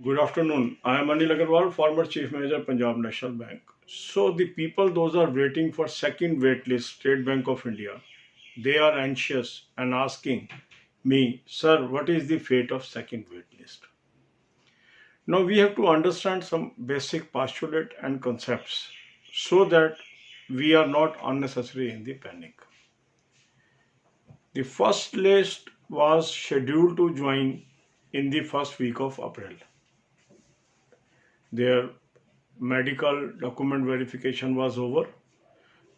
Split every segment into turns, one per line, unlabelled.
Good afternoon. I am Anil Agarwal, former Chief Manager, Punjab National Bank. So the people, those are waiting for second wait list, State Bank of India, they are anxious and asking me, sir, what is the fate of second wait list? Now we have to understand some basic postulate and concepts so that we are not unnecessary in the panic. The first list was scheduled to join in the first week of April. Their medical document verification was over.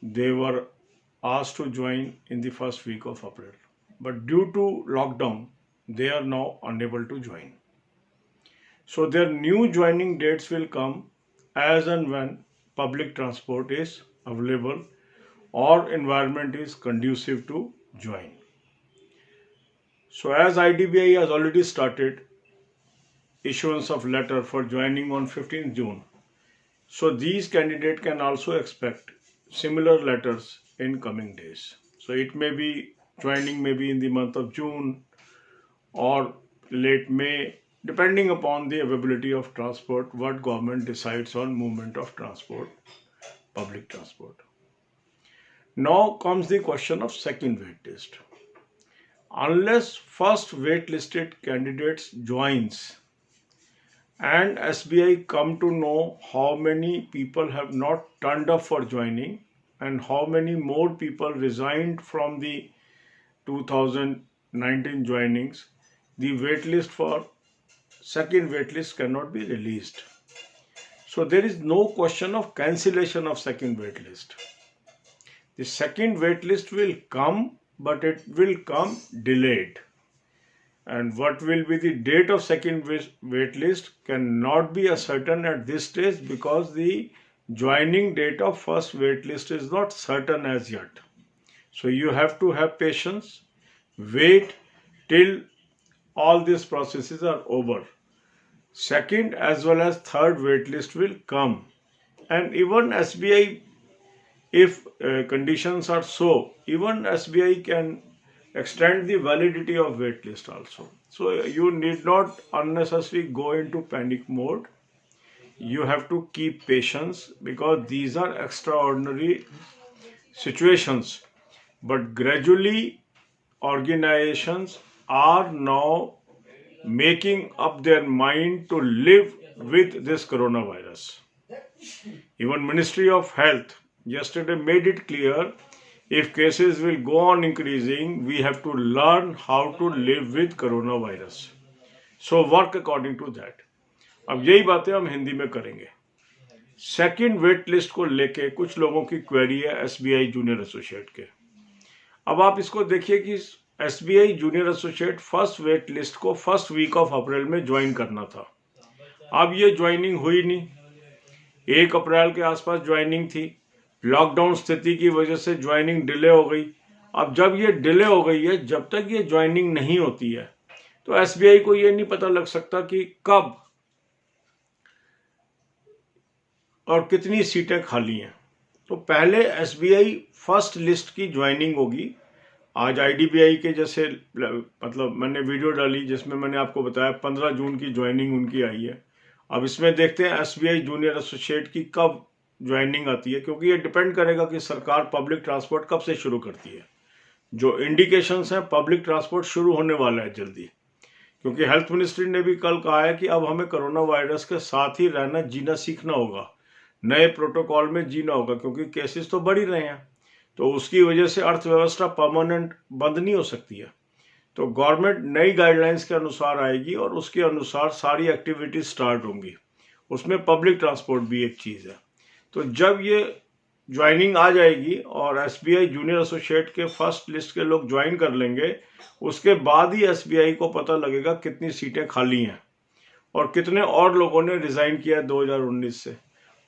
They were asked to join in the first week of April. But due to lockdown, they are now unable to join. So their new joining dates will come as and when public transport is available or environment is conducive to join. So as IDBI has already started issuance of letter for joining on 15th June, so these candidates can also expect similar letters in coming days. So it may be joining maybe in the month of June or late May, depending upon the availability of transport, what government decides on movement of transport, public transport. Now comes the question of second wait list. Unless first waitlisted candidates joins and SBI come to know how many people have not turned up for joining and how many more people resigned from the 2019 joinings, the waitlist for second waitlist cannot be released. So there is no question of cancellation of second waitlist. The second waitlist will come, but it will come delayed. And what will be the date of second waitlist cannot be ascertained at this stage because the joining date of first waitlist is not certain as yet. So you have to have patience, wait till all these processes are over. Second as well as third waitlist will come. And even SBI, if conditions are so, even SBI can extend the validity of waitlist also. So you need not unnecessarily go into panic mode. You have to keep patience because these are extraordinary situations. But gradually organizations are now making up their mind to live with this coronavirus. Even Ministry of Health yesterday made it clear, if cases will go on increasing, we have to learn how to live with coronavirus. So work according to that. अब यही बातें हम हिंदी में करेंगे. Second wait list को लेके कुछ लोगों की क्वेरी है एसबीआई जूनियर एसोसिएट के. अब आप इसको देखिए कि SBI junior associate first wait list को फर्स्ट वीक ऑफ अप्रैल में ज्वाइन करना था. अब ये ज्वाइनिंग हुई नहीं. 1 अप्रैल के आसपास ज्वाइनिंग थी. लॉकडाउन स्थिति की वजह से ज्वाइनिंग डिले हो गई. अब जब ये डिले हो गई है, जब तक ये ज्वाइनिंग नहीं होती है तो एसबीआई को ये नहीं पता लग सकता कि कब और कितनी सीटें खाली हैं. तो पहले एसबीआई फर्स्ट लिस्ट की ज्वाइनिंग होगी. आज आईडीबीआई के जैसे मतलब मैंने वीडियो डाली जिसमें मैंने आपको बताया 15 जून की ज्वाइनिंग उनकी आई है. अब इसमें देखते हैं एसबीआई जूनियर एसोसिएट की कब ज्वाइनिंग आती है, क्योंकि ये डिपेंड करेगा कि सरकार पब्लिक ट्रांसपोर्ट कब से शुरू करती है. जो इंडिकेशंस हैं, पब्लिक ट्रांसपोर्ट शुरू होने वाला है जल्दी, क्योंकि हेल्थ मिनिस्ट्री ने भी कल कहा है कि अब हमें कोरोना वायरस के साथ ही रहना जीना सीखना होगा, नए प्रोटोकॉल में जीना होगा, क्योंकि केसेस तो बढ़ ही रहे हैं. तो उसकी वजह से अर्थव्यवस्था परमानेंट बंद नहीं हो सकती है. तो गवर्नमेंट नई गाइडलाइंस के अनुसार आएगी और उसके अनुसार सारी एक्टिविटीज स्टार्ट होंगी. उसमें पब्लिक ट्रांसपोर्ट भी एक चीज़ है. तो जब ये ज्वाइनिंग आ जाएगी और एसबीआई जूनियर एसोसिएट के फर्स्ट लिस्ट के लोग ज्वाइन कर लेंगे, उसके बाद ही एसबीआई को पता लगेगा कितनी सीटें खाली हैं और कितने और लोगों ने रिजाइन किया 2019 से.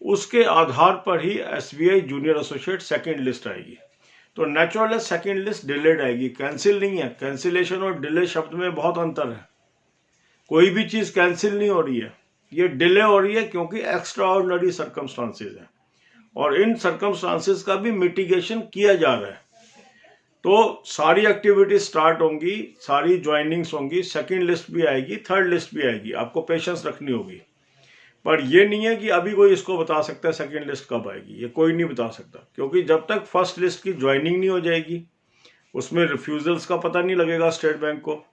उसके आधार पर ही SBI junior associate second list आएगी. तो नेचुरल है सेकेंड लिस्ट डिलेड आएगी, कैंसिल नहीं है. कैंसिलेशन और डिले शब्द में बहुत अंतर है. कोई भी चीज़ कैंसिल नहीं हो रही है, ये डिले हो रही है क्योंकि एक्स्ट्रा ऑर्डिनरी सर्कमस्टांसेज हैं और इन सर्कमस्टांसेस का भी मिटिगेशन किया जा रहा है. तो सारी एक्टिविटी स्टार्ट होंगी, सारी ज्वाइनिंग्स होंगी, सेकंड लिस्ट भी आएगी, थर्ड लिस्ट भी आएगी, आपको पेशेंस रखनी होगी। पर ये नहीं है कि अभी कोई इसको बता सकता है सेकंड लिस्ट कब आएगी, ये कोई नहीं बता सकता, क्योंकि जब तक फर्स्ट लिस्ट की ज्वाइनिंग नहीं हो जाएगी, उसमें रिफ्यूजल्स का पता नहीं लगेगा स्टेट बैंक को,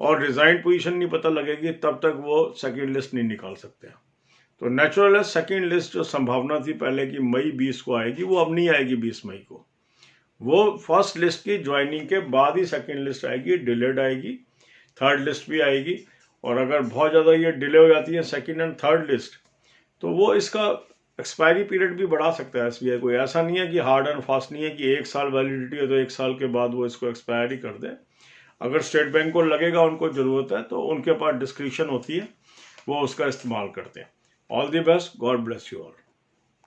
और रिजाइन पोजीशन नहीं पता लगेगी, तब तक वो सेकंड लिस्ट नहीं निकाल सकते। तो नेचुरल है सेकंड लिस्ट जो संभावना थी पहले की मई 20 को आएगी, वो अब नहीं आएगी 20 मई को, वो फर्स्ट लिस्ट की ज्वाइनिंग के बाद ही सेकंड लिस्ट आएगी, डिलेड आएगी, थर्ड लिस्ट भी आएगी। और अगर बहुत ज़्यादा ये डिले हो जाती है सेकंड एंड थर्ड लिस्ट, तो वो इसका एक्सपायरी पीरियड भी बढ़ा सकता है एसबीआई। कोई ऐसा नहीं है कि हार्ड एंड फास्ट नहीं है कि 1 साल वैलिडिटी है तो 1 साल के बाद वो इसको एक्सपायर ही कर दे। अगर स्टेट बैंक को लगेगा उनको ज़रूरत है तो उनके पास डिस्क्रिप्शन होती है, वो उसका इस्तेमाल करते हैं। All the best, God bless you all.